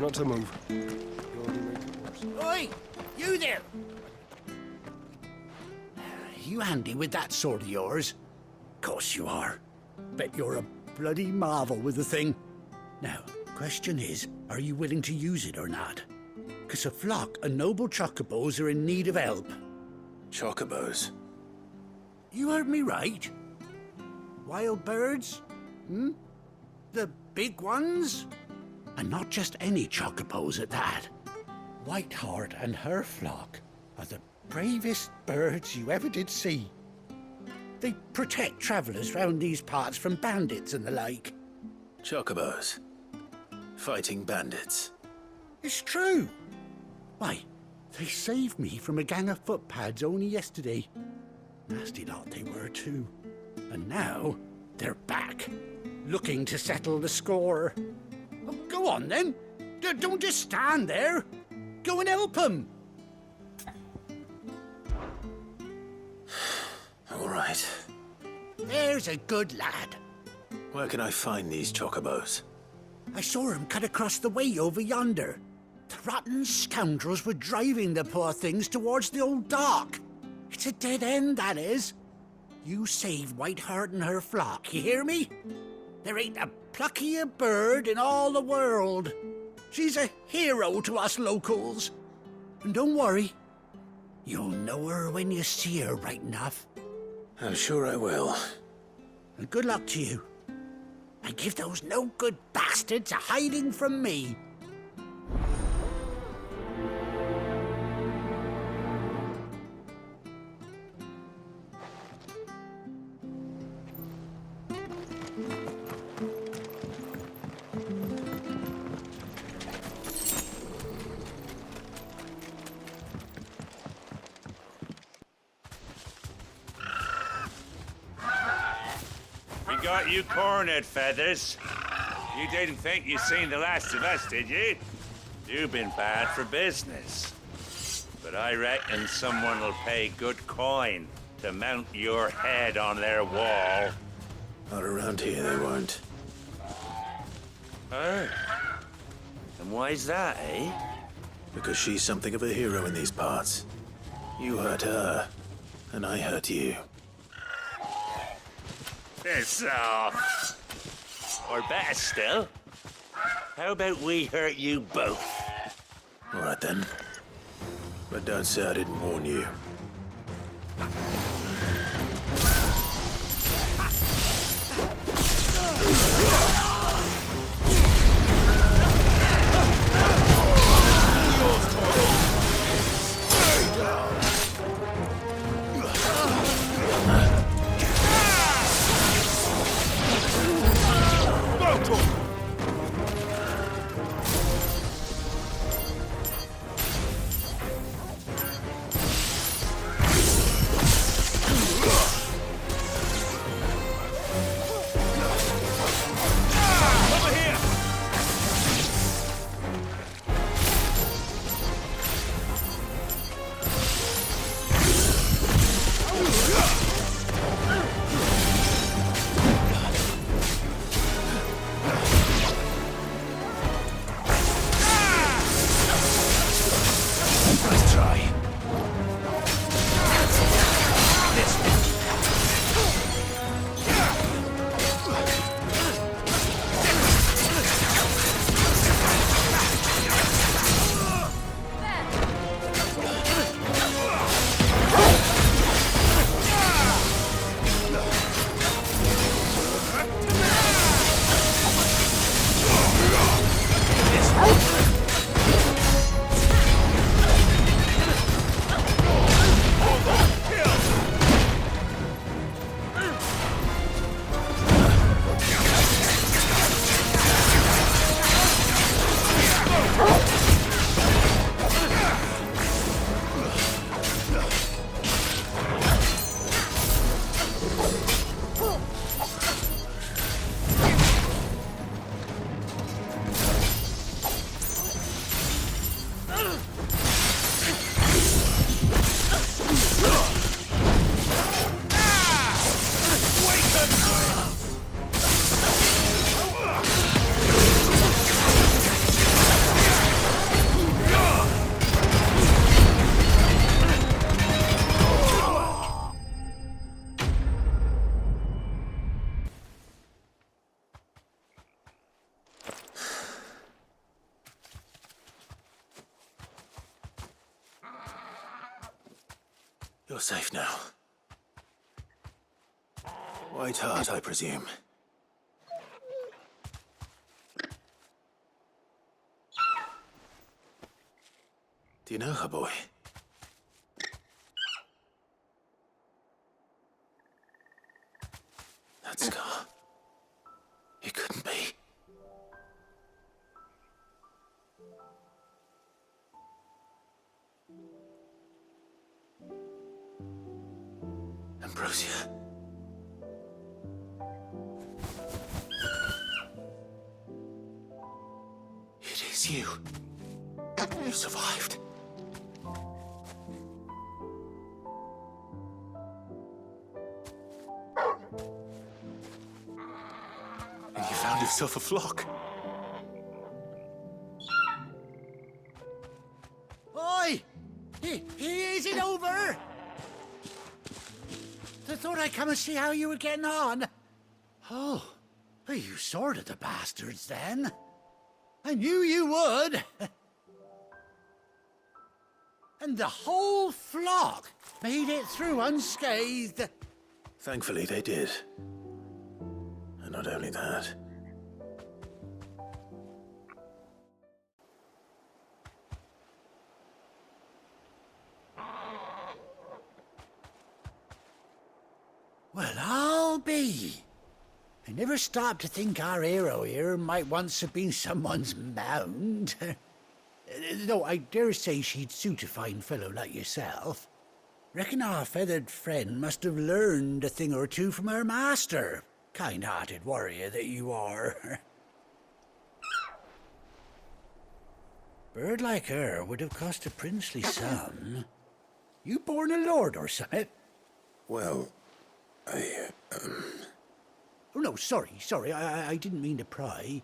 not to move. You only make it worse. Oi! You there! You handy with that sword of yours? Course you are. Bet you're a bloody marvel with the thing. Now, question is, are you willing to use it or not? 'Cause a flock of noble chocobos are in need of help. Chocobos? You heard me right. Wild birds? The big ones? And not just any chocobos at that. Whiteheart and her flock are the bravest birds you ever did see. They protect travellers round these parts from bandits and the like. Chocobos? Fighting bandits? It's true. Why, they saved me from a gang of footpads only yesterday. Nasty lot they were too. And now they're back, looking to settle the score. Oh, go on then. Don't just stand there. Go and help them. All right. There's a good lad. Where can I find these chocobos? I saw him cut across the way over yonder. The rotten scoundrels were driving the poor things towards the old dock. It's a dead end, that is. You save Whiteheart and her flock, you hear me? There ain't a pluckier bird in all the world. She's a hero to us locals. And don't worry, you'll know her when you see her right enough. I'm sure I will. And good luck to you. And give those no-good bastards a hiding from me. Got you cornered, Feathers. You didn't think you'd seen the last of us, did you? You've been bad for business. But I reckon someone will pay good coin to mount your head on their wall. Not around here, they won't. Oh. And why's that, eh? Because she's something of a hero in these parts. You hurt her, and I hurt you. Piss off. Or better still, how about we hurt you both? All right then. But don't say I didn't warn you. You're safe now. White Heart, I presume. Do you know her, boy? That scar. It couldn't be. Ambrosia. It is you. You survived. And you found yourself a flock. Oi! Is it over? I thought I'd come and see how you were getting on. Oh, you sorted the bastards then. I knew you would. And the whole flock made it through unscathed. Thankfully, they did. And not only that. Well, I'll be. I never stopped to think our hero here might once have been someone's mound. Though I dare say she'd suit a fine fellow like yourself. Reckon our feathered friend must have learned a thing or two from her master. Kind-hearted warrior that you are. Bird like her would have cost a princely sum. You born a lord or something? Well, Oh, no, sorry. I didn't mean to pry.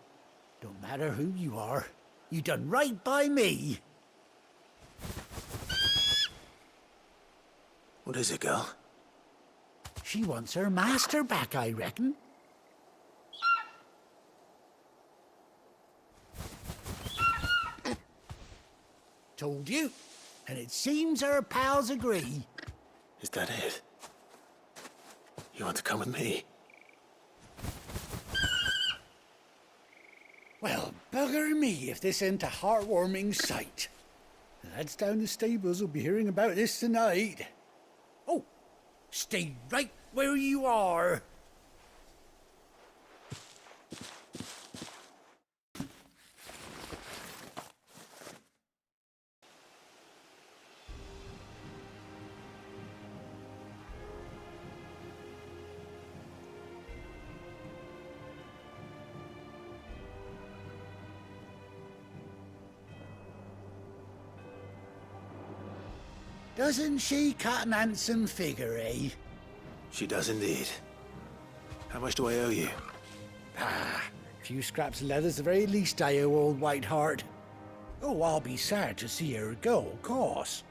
Don't matter who you are. You done right by me. What is it, girl? She wants her master back, I reckon. Told you. And it seems her pals agree. Is that it? You want to come with me? Well, bugger me if this ain't a heartwarming sight. The lads down the stables will be hearing about this tonight. Oh, stay right where you are. Doesn't she cut an handsome figure, eh? She does indeed. How much do I owe you? A few scraps of leather's the very least I owe old White Heart. Oh, I'll be sad to see her go, of course.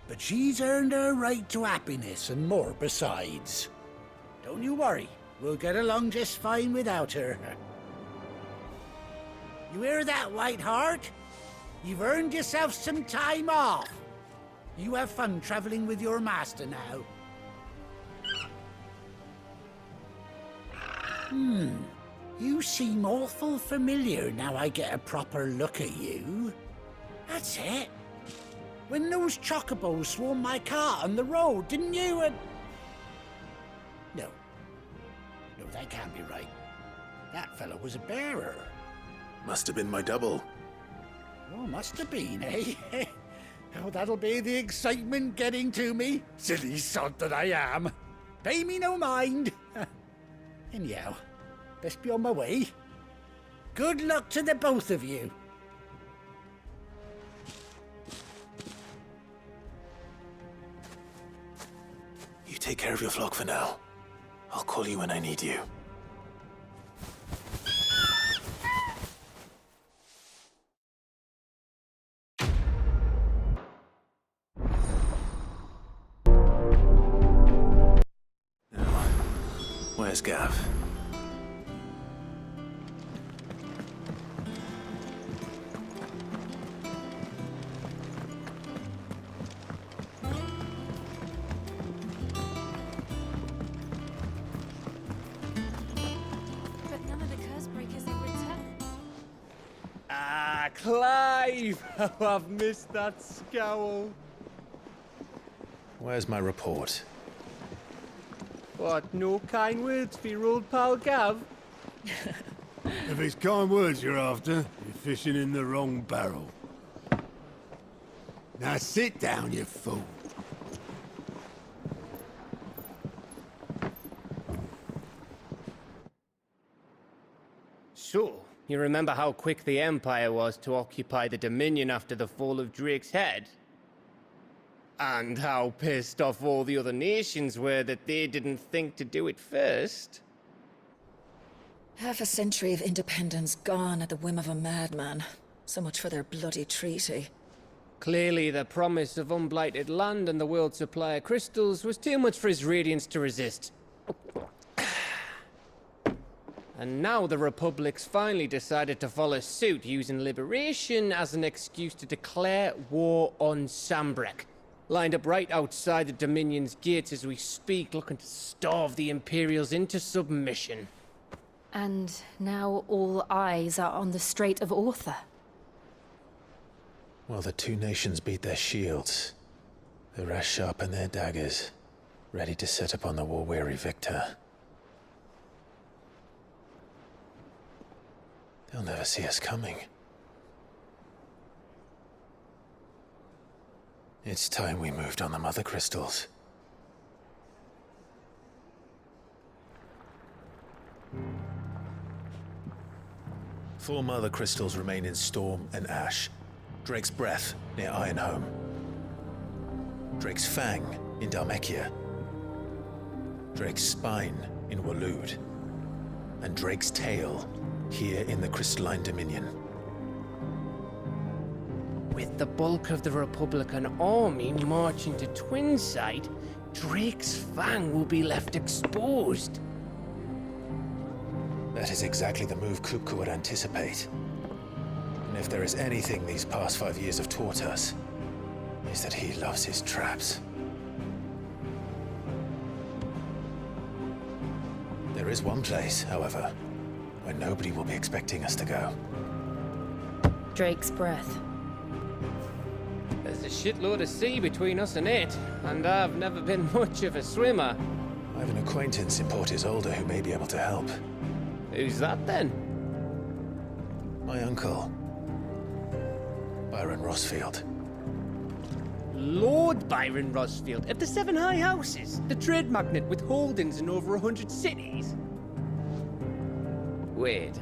But she's earned her right to happiness and more besides. Don't you worry, we'll get along just fine without her. You hear that, White Heart? You've earned yourself some time off. You have fun traveling with your master now. You seem awful familiar now I get a proper look at you. That's it. When those chocobos swarmed my cart on the road, didn't you? No, that can't be right. That fellow was a bearer. Must have been my double. Oh, must have been, eh? Oh, that'll be the excitement getting to me. Silly sod that I am. Pay me no mind. Anyhow, best be on my way. Good luck to the both of you. You take care of your flock for now. I'll call you when I need you. Where's Gav? Clive! Oh, I've missed that scowl. Where's my report? What, no kind words for your old pal Gav? If it's kind words you're after, you're fishing in the wrong barrel. Now sit down, you fool. So, you remember how quick the Empire was to occupy the Dominion after the fall of Drake's head? And how pissed off all the other nations were that they didn't think to do it first? Half a century of independence gone at the whim of a madman. So much for their bloody treaty. Clearly, the promise of unblighted land and the world's supply of crystals was too much for his radiance to resist. And now the Republic's finally decided to follow suit, using liberation as an excuse to declare war on Sambrek. Lined up right outside the Dominion's gates as we speak, looking to starve the Imperials into submission. And now all eyes are on the Strait of Author. Well, the two nations beat their shields. The rest sharpen their daggers, ready to set upon the war-weary victor. They'll never see us coming. It's time we moved on the Mother Crystals. Four Mother Crystals remain in Storm and Ash. Drake's Breath near Ironhome. Drake's Fang in Dhalmekia. Drake's Spine in Waloed. And Drake's Tail here in the Crystalline Dominion. With the bulk of the Republican army marching to Twinside, Drake's Fang will be left exposed. That is exactly the move Kupka would anticipate. And if there is anything these past 5 years have taught us, is that he loves his traps. There is one place, however, where nobody will be expecting us to go. Drake's Breath. There's a shitload of sea between us and it, and I've never been much of a swimmer. I have an acquaintance in Port Isolde who may be able to help. Who's that then? My uncle, Byron Rossfield. Lord Byron Rossfield of the Seven High Houses, the trade magnate with holdings in over 100 cities. Wait,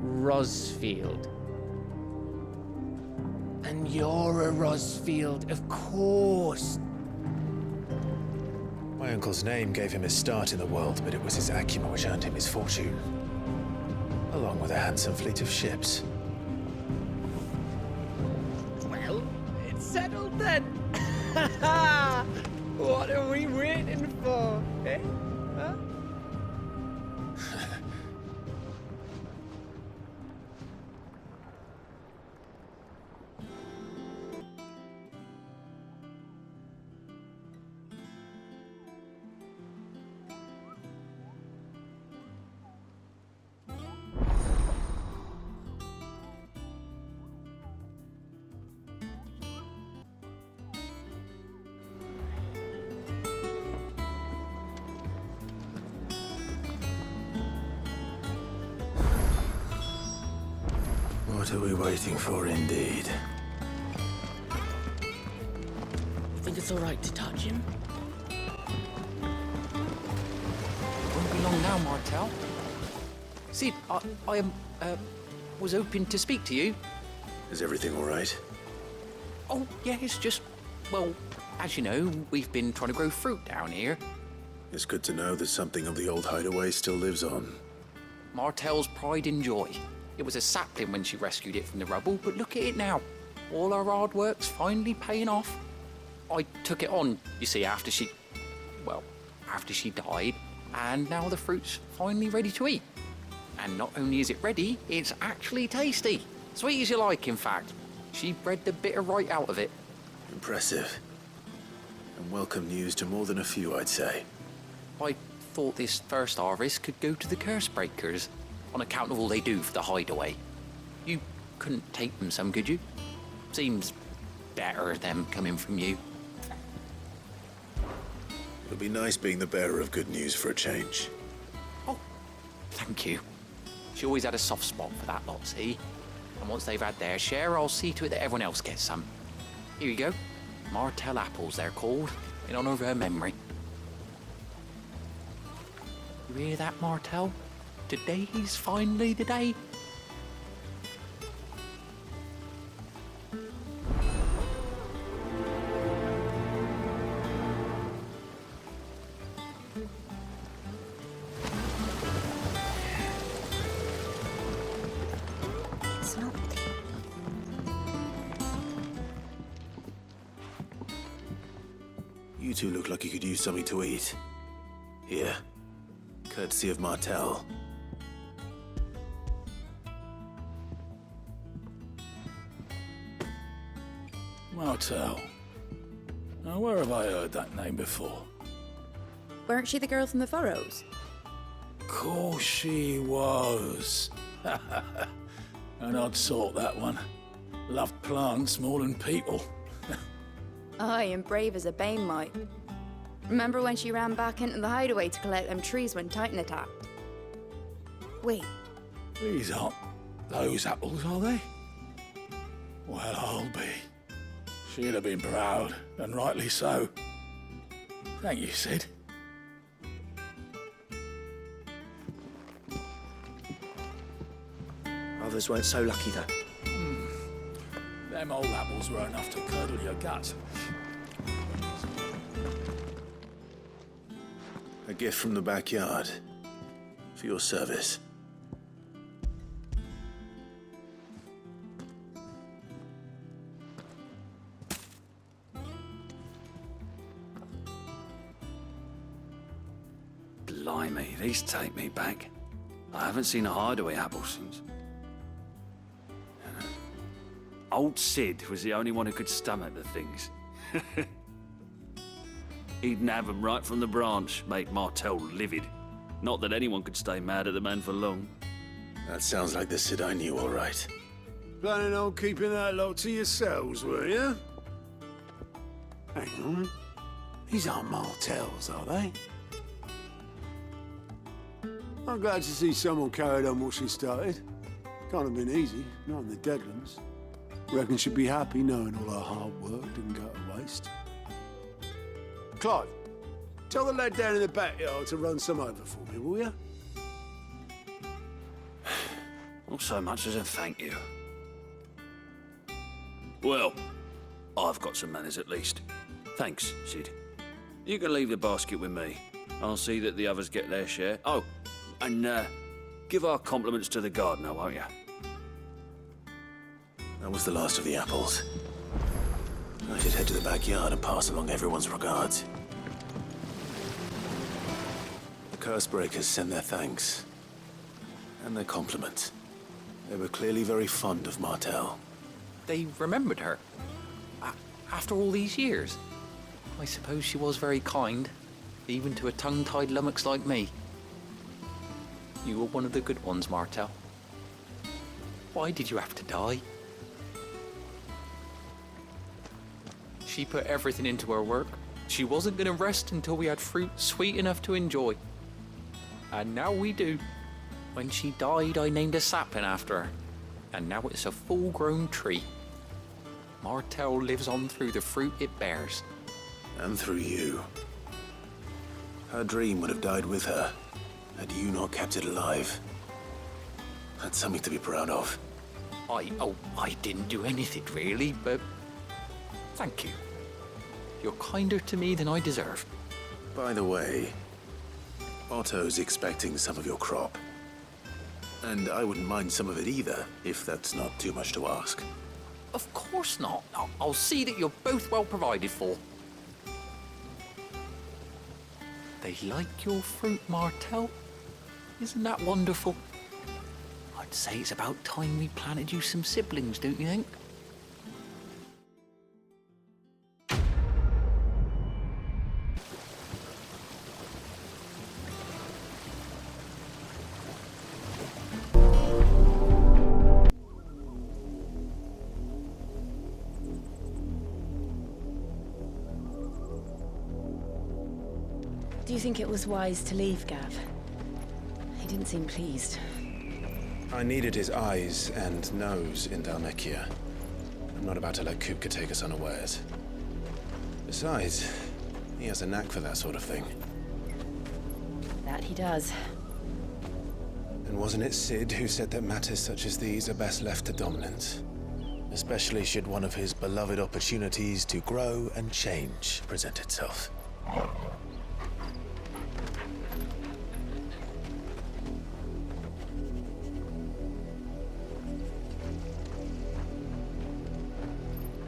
Rossfield. And you're a Rossfield, of course. My uncle's name gave him his start in the world, but it was his acumen which earned him his fortune, along with a handsome fleet of ships. Well, it's settled then. What are we waiting for, eh? Huh? What are we waiting for, indeed? You think it's all right to touch him? Won't be long now, Martel. See, I was hoping to speak to you. Is everything all right? Oh, yeah, it's just, well, as you know, we've been trying to grow fruit down here. It's good to know that something of the old hideaway still lives on. Martel's pride and joy. It was a sapling when she rescued it from the rubble, but look at it now. All our hard work's finally paying off. I took it on, you see, after she died, and now the fruit's finally ready to eat. And not only is it ready, it's actually tasty. Sweet as you like, in fact. She bred the bitter right out of it. Impressive. And welcome news to more than a few, I'd say. I thought this first harvest could go to the curse breakers, on account of all they do for the hideaway. You couldn't take them some, could you? Seems better them coming from you. It'll be nice being the bearer of good news for a change. Oh, thank you. She always had a soft spot for that lot, see? And once they've had their share, I'll see to it that everyone else gets some. Here you go. Martell apples, they're called, in honor of her memory. You hear that, Martell? Today's finally the day. It's not. You two look like you could use something to eat. Here. Courtesy of Martell. Martell. Now, where have I heard that name before? Weren't she the girl from the Furrows? Course she was. An odd sort, that one. Loved plants more than people. Aye, and brave as a bane might. Remember when she ran back into the hideaway to collect them trees when Titan attacked? Wait, These aren't those apples, are they? Well, I'll be. She'd have been proud, and rightly so. Thank you, Sid. Others weren't so lucky, though. Them old apples were enough to curdle your guts. A gift from the backyard. For your service. Blimey, these take me back. I haven't seen a hideaway apple since. Old Sid was the only one who could stomach the things. He'd nab 'em right from the branch, make Martell livid. Not that anyone could stay mad at the man for long. That sounds like the Sid I knew, all right. Planning on keeping that lot to yourselves, were you? Hang on. These aren't Martells, are they? I'm glad to see someone carried on what she started. Can't have been easy, not in the Deadlands. Reckon she'd be happy knowing all her hard work didn't go to waste. Clive, tell the lad down in the backyard to run some over for me, will you? Not so much as a thank you. Well, I've got some manners at least. Thanks, Sid. You can leave the basket with me. I'll see that the others get their share. Oh, and give our compliments to the gardener, won't you? That was the last of the apples. I should head to the backyard and pass along everyone's regards. The Cursebreakers send their thanks. And their compliments. They were clearly very fond of Martell. They remembered her. After all these years. I suppose she was very kind, even to a tongue-tied lummox like me. You were one of the good ones, Martell. Why did you have to die? She put everything into her work. She wasn't going to rest until we had fruit sweet enough to enjoy. And now we do. When she died, I named a sapling after her. And now it's a full-grown tree. Martell lives on through the fruit it bears. And through you. Her dream would have died with her, had you not kept it alive. That's something to be proud of. I didn't do anything really, but thank you. You're kinder to me than I deserve. By the way, Otto's expecting some of your crop. And I wouldn't mind some of it either, if that's not too much to ask. Of course not. I'll see that you're both well provided for. They like your fruit, Martell. Isn't that wonderful? I'd say it's about time we planted you some siblings, don't you think? Do you think it was wise to leave, Gav? He didn't seem pleased. I needed his eyes and nose in Dhalmekia. I'm not about to let Kupka take us unawares. Besides, he has a knack for that sort of thing. That he does. And wasn't it Sid who said that matters such as these are best left to dominance? Especially should one of his beloved opportunities to grow and change present itself.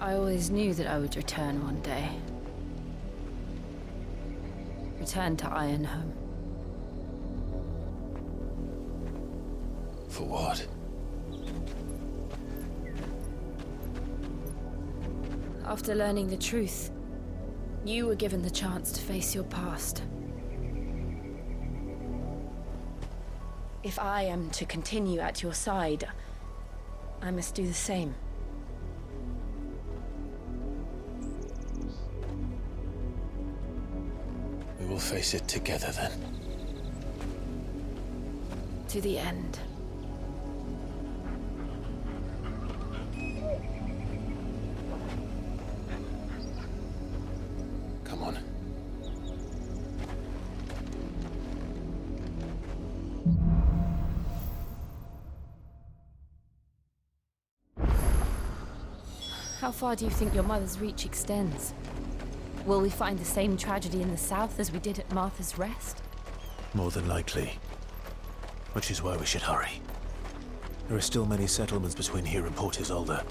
I always knew that I would return one day. Return to Ironhome. For what? After learning the truth, you were given the chance to face your past. If I am to continue at your side, I must do the same. We will face it together then. To the end. Come on. How far do you think your mother's reach extends? Will we find the same tragedy in the south as we did at Martha's Rest? More than likely. Which is why we should hurry. There are still many settlements between here and Port Isolde.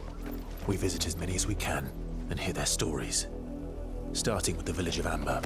We visit as many as we can and hear their stories. Starting with the village of Amber.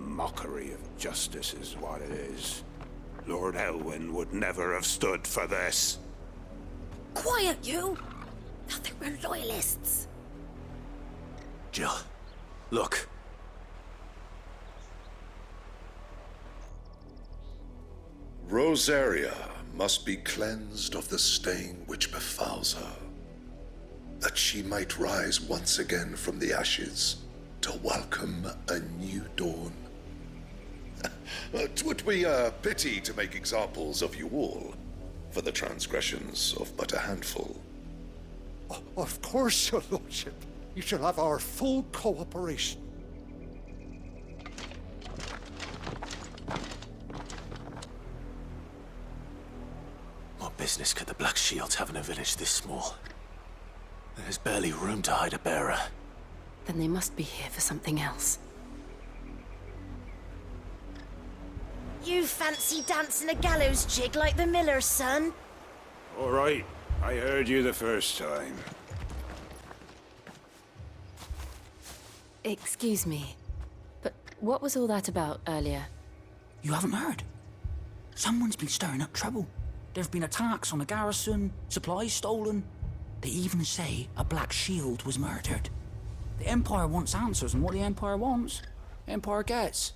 Mockery of justice is what it is. Lord Elwyn would never have stood for this. Quiet, you! Thought they were loyalists. Jill, look. Rosaria must be cleansed of the stain which befouls her, that she might rise once again from the ashes to welcome a new dawn. 'Twould be a pity to make examples of you all, for the transgressions of but a handful. Of course, your lordship. You shall have our full cooperation. What business could the Black Shields have in a village this small? There's barely room to hide a bearer. Then they must be here for something else. You fancy dancing a gallows jig like the miller's son? All right, I heard you the first time. Excuse me, but what was all that about earlier? You haven't heard? Someone's been stirring up trouble. There've been attacks on the garrison, supplies stolen. They even say a Black Shield was murdered. The Empire wants answers, and what the Empire wants, Empire gets.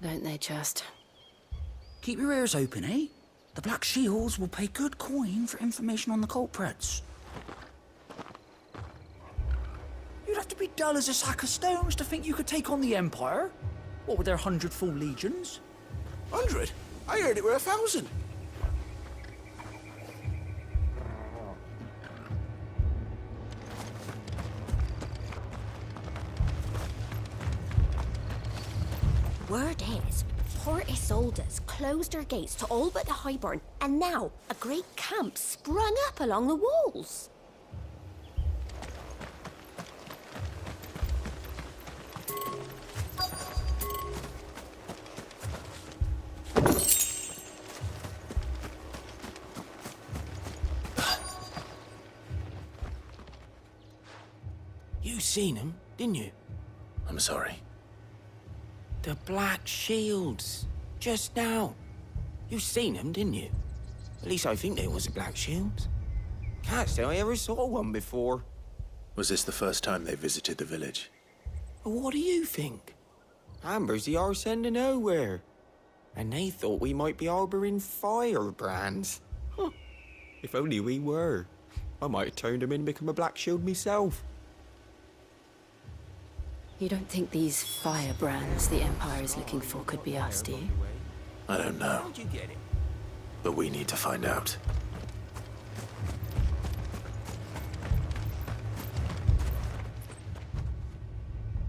Don't they just? Keep your ears open, eh? The Black Shields will pay good coin for information on the culprits. You'd have to be dull as a sack of stones to think you could take on the Empire. What with their 100 full legions? 100? I heard it were 1,000. Word is, Port Isolde's closed her gates to all but the Highborn, and now a great camp sprung up along the walls. You seen him, didn't you? I'm sorry. The Black Shields. Just now. You seen them, didn't you? At least I think they was the Black Shields. Can't say I ever saw one before. Was this the first time they visited the village? What do you think? Amber's the arse end of nowhere. And they thought we might be harbouring firebrands. Huh. If only we were. I might have turned them in and become a Black Shield myself. You don't think these firebrands the Empire is looking for could be us, do you? I don't know. But we need to find out.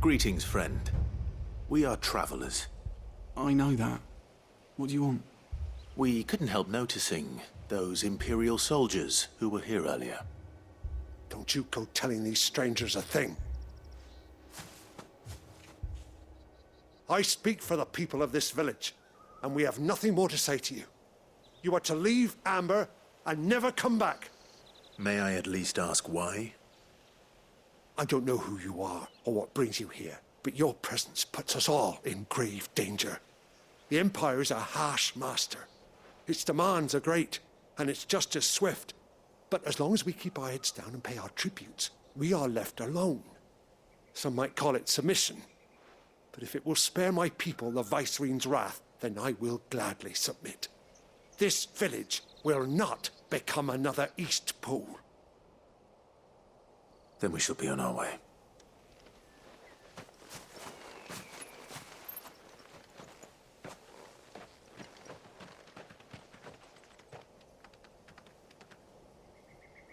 Greetings, friend. We are travelers. I know that. What do you want? We couldn't help noticing those Imperial soldiers who were here earlier. Don't you go telling these strangers a thing. I speak for the people of this village, and we have nothing more to say to you. You are to leave Amber and never come back. May I at least ask why? I don't know who you are or what brings you here, but your presence puts us all in grave danger. The Empire is a harsh master. Its demands are great, and its justice swift. But as long as we keep our heads down and pay our tributes, we are left alone. Some might call it submission. But if it will spare my people the Viceroy's wrath, then I will gladly submit. This village will not become another East Pool. Then we shall be on our way.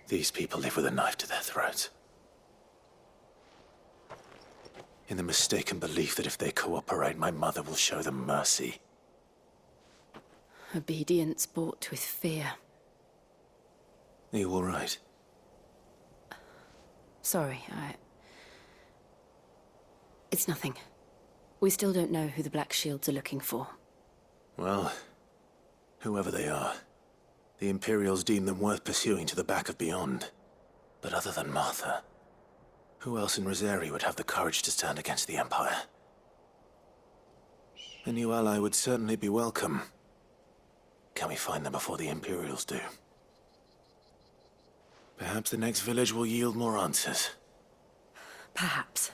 These people live with a knife to their throats. In the mistaken belief that if they cooperate, my mother will show them mercy. Obedience bought with fear. Are you all right? Sorry, It's nothing. We still don't know who the Black Shields are looking for. Well, whoever they are, the Imperials deem them worth pursuing to the back of beyond. But other than Martha, who else in Rosari would have the courage to stand against the Empire? A new ally would certainly be welcome. Can we find them before the Imperials do? Perhaps the next village will yield more answers. Perhaps.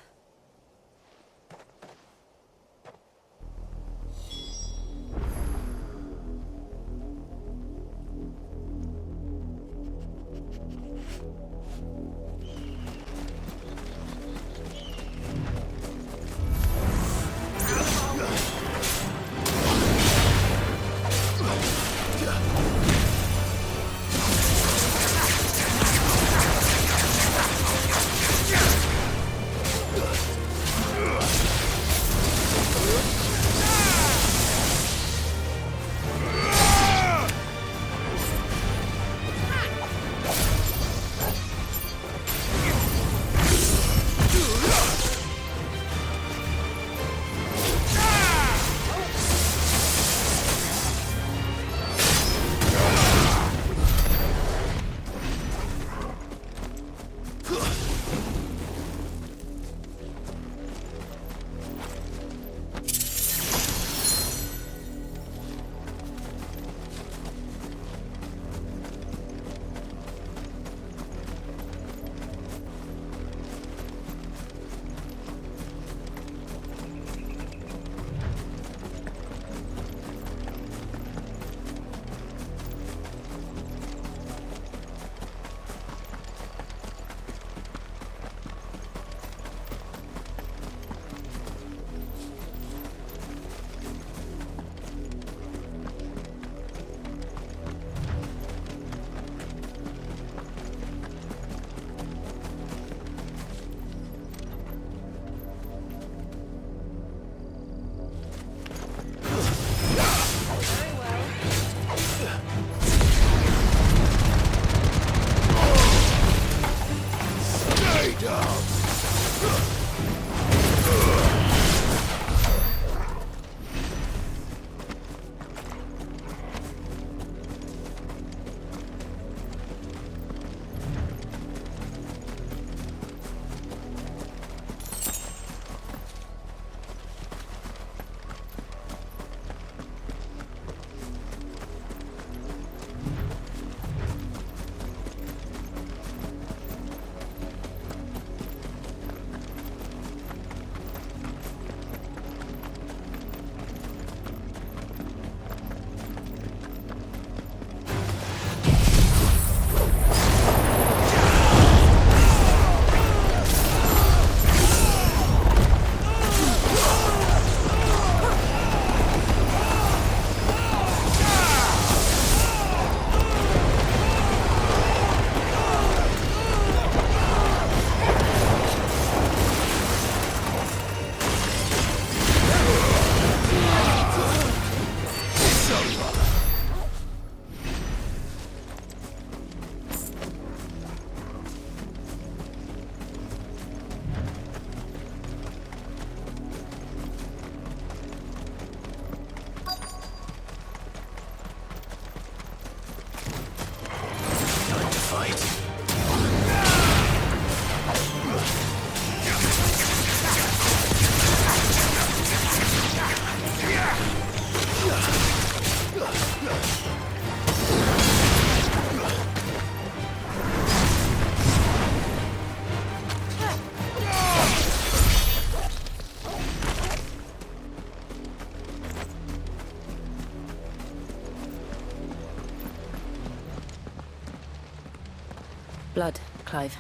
blood, Clive.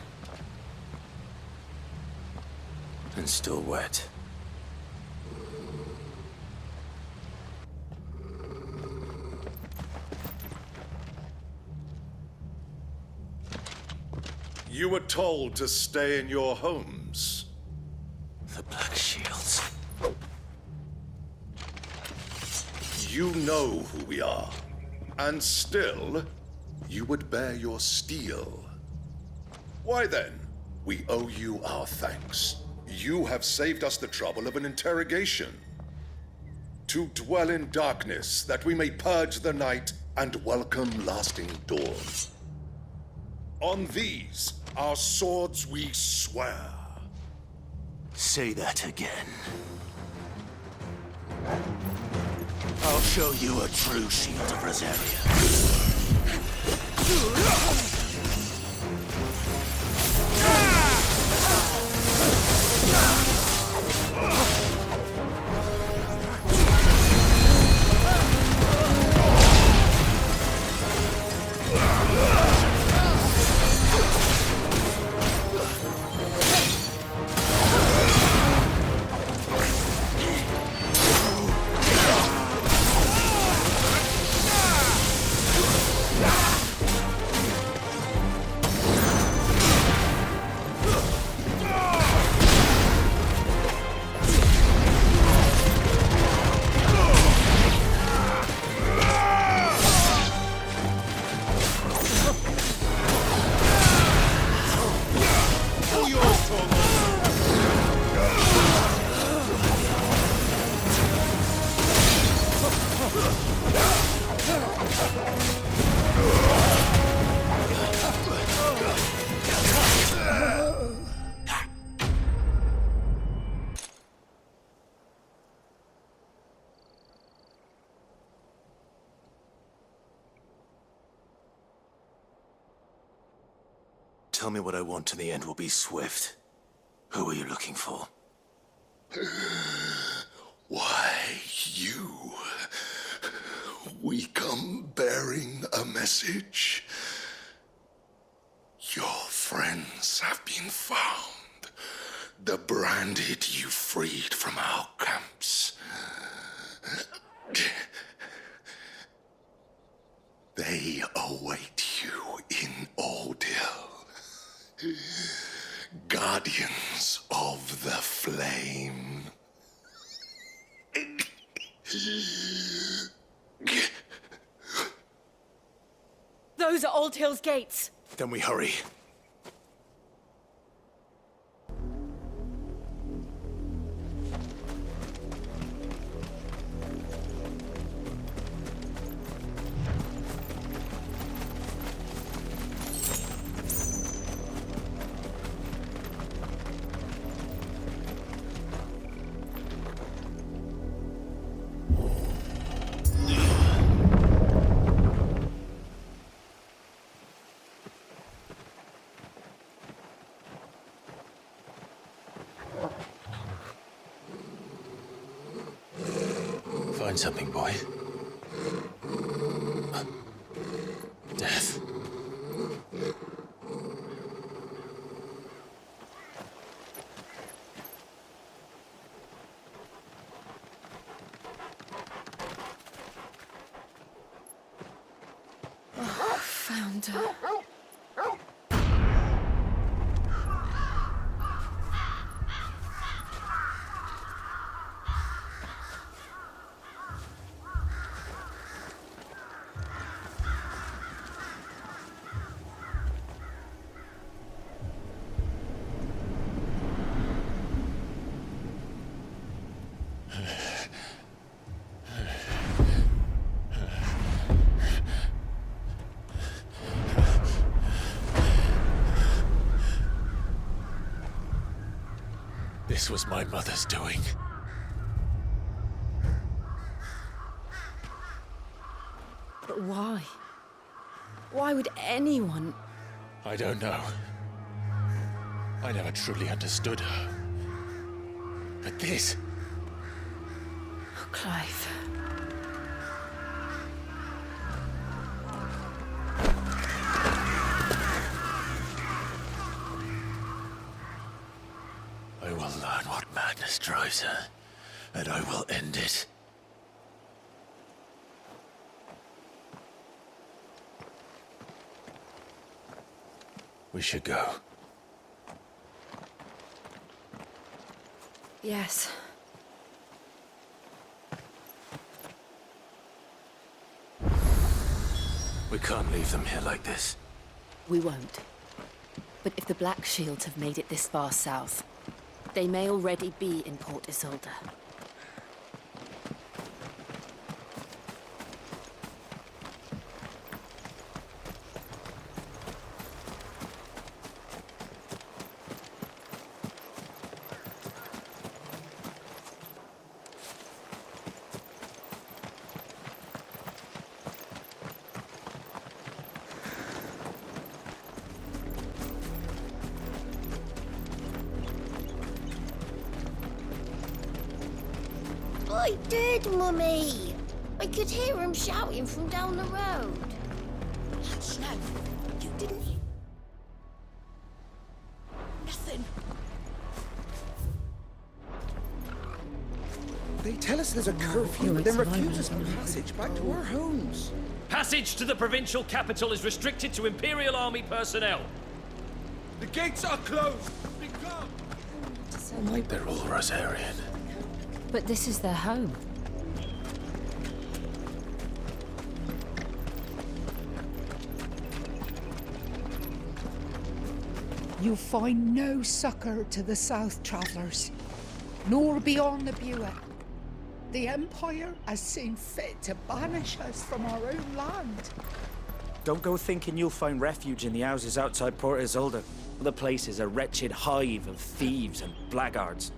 And still wet. You were told to stay in your homes. The Black Shields. You know who we are. And still, you would bear your steel. Why then? We owe you our thanks. You have saved us the trouble of an interrogation. To dwell in darkness, that we may purge the night and welcome lasting dawn. On these, our swords we swear. Say that again. I'll show you a true shield of Rosaria. Tell me what I want and the end will be swift. Who are you looking for? Why, you. We come bearing a message. Your friends have been found. The branded you freed from our camps. They await you in Ordeal. Guardians of the Flame. Those are Old Hill's gates. Then we hurry. Find something, boy. Death. Found her. This was my mother's doing. But why? Why would anyone? I don't know. I never truly understood her. But this... Oh, Clive. drives her, and I will end it. We should go. Yes. We can't leave them here like this. We won't. But if the Black Shields have made it this far south, they may already be in Port Isolde. I did, Mummy. I could hear him shouting from down the road. Hush now. You didn't... Nothing. They tell us there's a curfew and then refuse us passage back to our homes. Passage to the provincial capital is restricted to Imperial Army personnel. The gates are closed. Be gone. They're all Rosarian. But this is their home. You find no succor to the south travellers, nor beyond the Buet. The Empire has seen fit to banish us from our own land. Don't go thinking you'll find refuge in the houses outside Port Isolde. The place is a wretched hive of thieves and blackguards.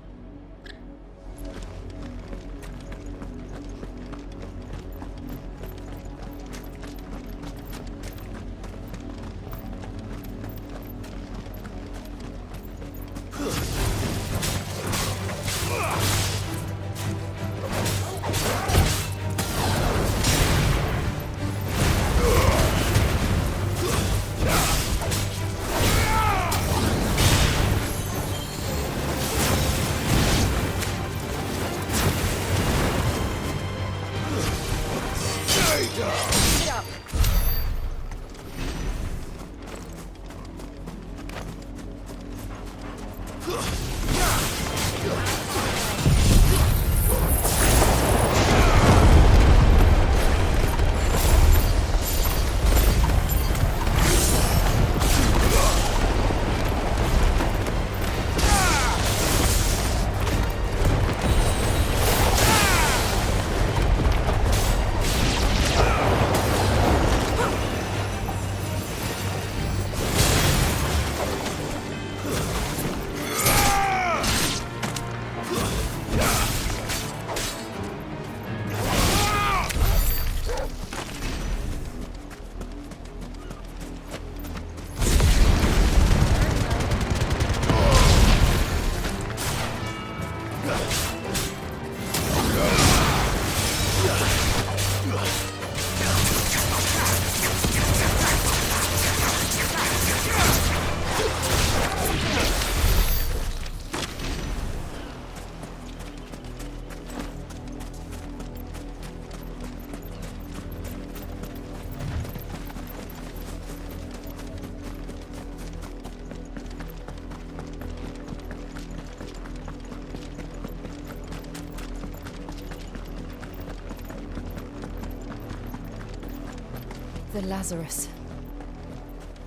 The Lazarus.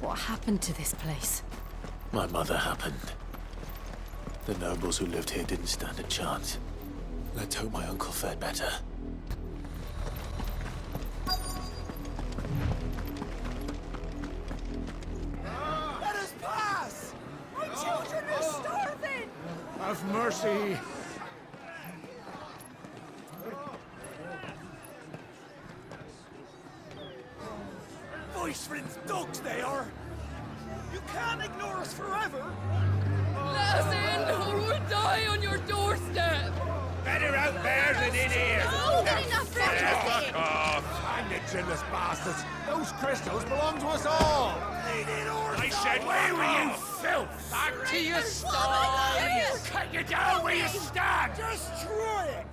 What happened to this place? My mother happened. The nobles who lived here didn't stand a chance. Let's hope my uncle fared better. Let us pass! My children are starving! Have mercy! Voice friends, dogs they are! You can't ignore us forever! Let us in, or we'll die on your doorstep! Better out there than in here! Oh, good enough for Fuck off! I'm the shameless bastards! Those crystals belong to us all! I said, Where were you, filth? Back to your sties! Cut you down where you stand! Destroy it!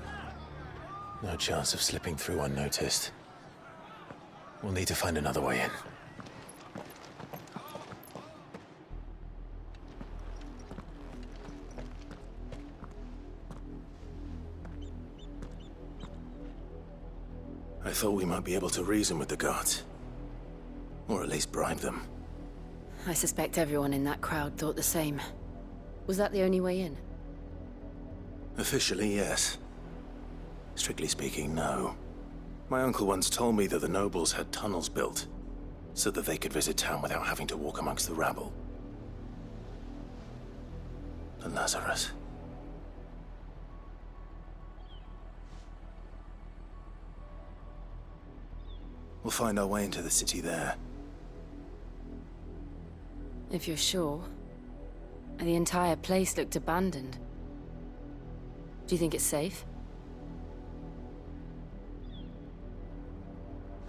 No chance of slipping through unnoticed. We'll need to find another way in. I thought we might be able to reason with the guards. Or at least bribe them. I suspect everyone in that crowd thought the same. Was that the only way in? Officially, yes. Strictly speaking, no. My uncle once told me that the nobles had tunnels built, so that they could visit town without having to walk amongst the rabble. The Lazarus. We'll find our way into the city there. If you're sure. The entire place looked abandoned. Do you think it's safe?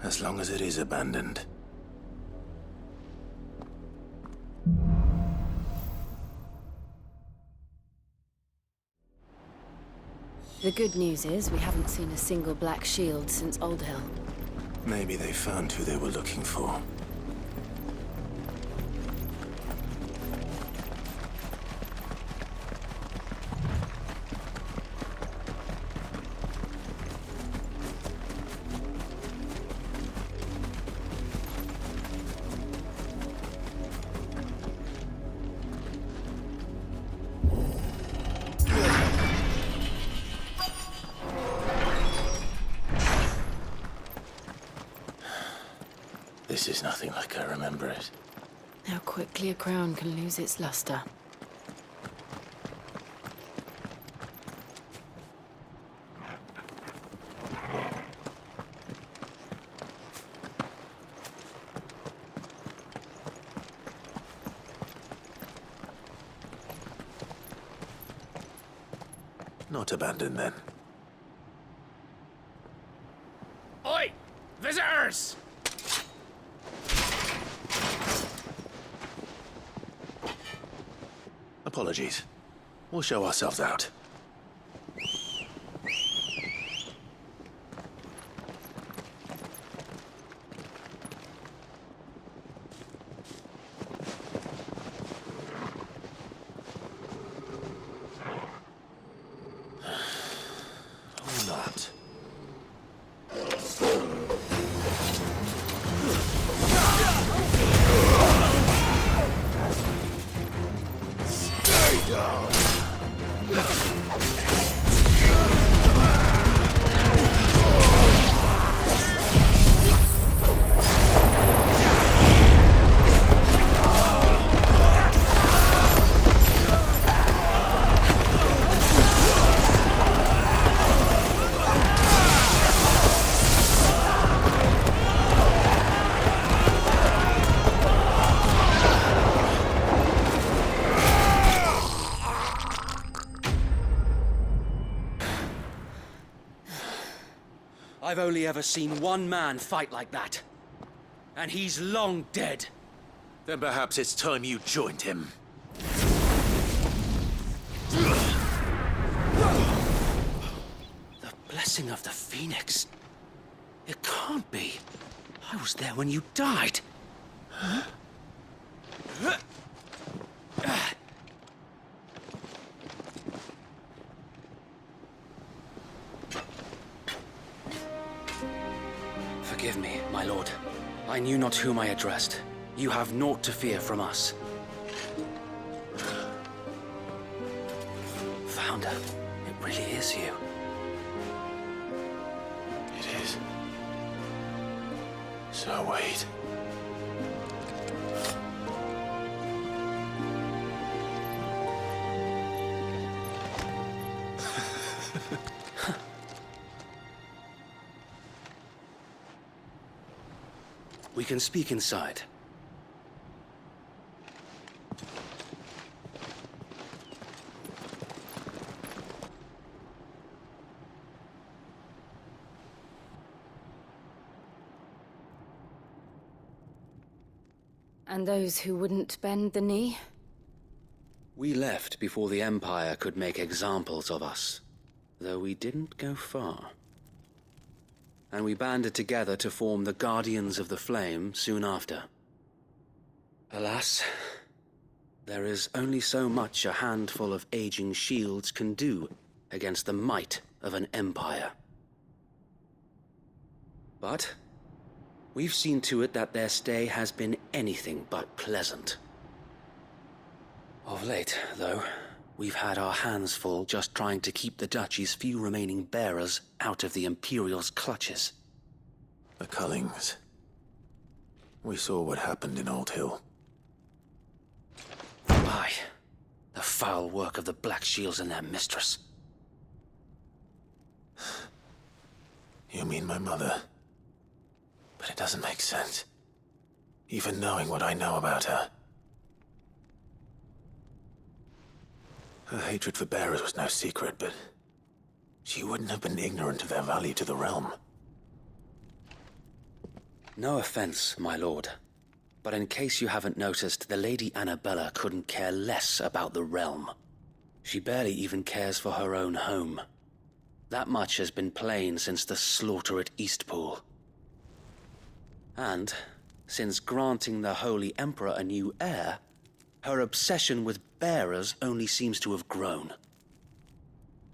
As long as it is abandoned. The good news is we haven't seen a single black shield since Old Hill. Maybe they found who they were looking for. This is nothing like I remember it. How quickly a crown can lose its luster. Not abandoned, then. Oi! Visitors! Apologies. We'll show ourselves out. Or not. I've only ever seen one man fight like that. And he's long dead. Then perhaps it's time you joined him. The blessing of the Phoenix. It can't be. I was there when you died. Huh? Forgive me, my lord. I knew not whom I addressed. You have naught to fear from us. Founder, it really is you. It is. So wait. We can speak inside. And those who wouldn't bend the knee? We left before the Empire could make examples of us, though we didn't go far. And we banded together to form the Guardians of the Flame soon after. Alas, there is only so much a handful of aging shields can do against the might of an empire. But we've seen to it that their stay has been anything but pleasant. Of late, though, we've had our hands full just trying to keep the Duchy's few remaining bearers out of the Imperial's clutches. The Cullings. We saw what happened in Old Hill. Aye, the foul work of the Black Shields and their mistress. You mean my mother? But it doesn't make sense. Even knowing what I know about her. Her hatred for bearers was no secret, but she wouldn't have been ignorant of their value to the realm. No offense, my lord, but in case you haven't noticed, the Lady Annabella couldn't care less about the realm. She barely even cares for her own home. That much has been plain since the slaughter at Eastpool. And, since granting the Holy Emperor a new heir, her obsession with bearers only seems to have grown.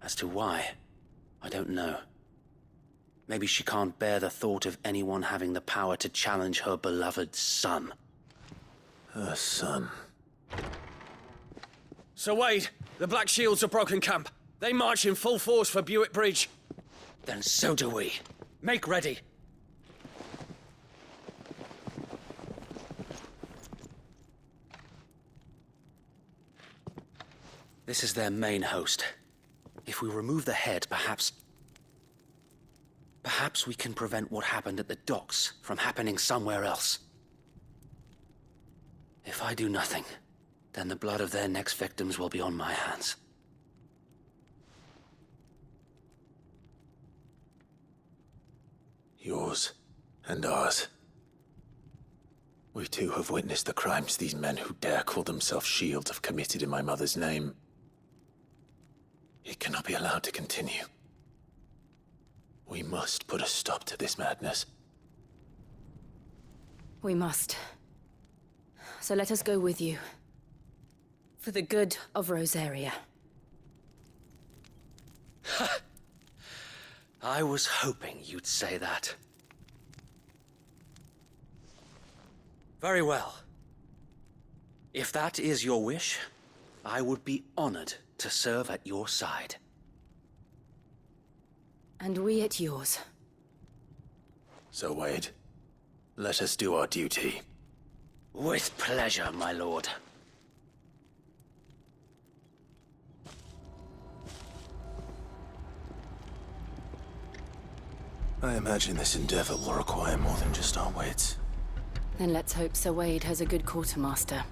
As to why, I don't know. Maybe she can't bear the thought of anyone having the power to challenge her beloved son. Her son. Sir Wade, the Black Shields have broken camp. They march in full force for Buick Bridge. Then so do we. Make ready. This is their main host. If we remove the head, perhaps we can prevent what happened at the docks from happening somewhere else. If I do nothing, then the blood of their next victims will be on my hands. Yours and ours. We too have witnessed the crimes these men who dare call themselves shields have committed in my mother's name. It cannot be allowed to continue. We must put a stop to this madness. We must. So let us go with you. For the good of Rosaria. I was hoping you'd say that. Very well. If that is your wish, I would be honored to serve at your side. And we at yours. So, Wade, let us do our duty. With pleasure, my lord. I imagine this endeavor will require more than just our wits. Then let's hope Sir Wade has a good quartermaster.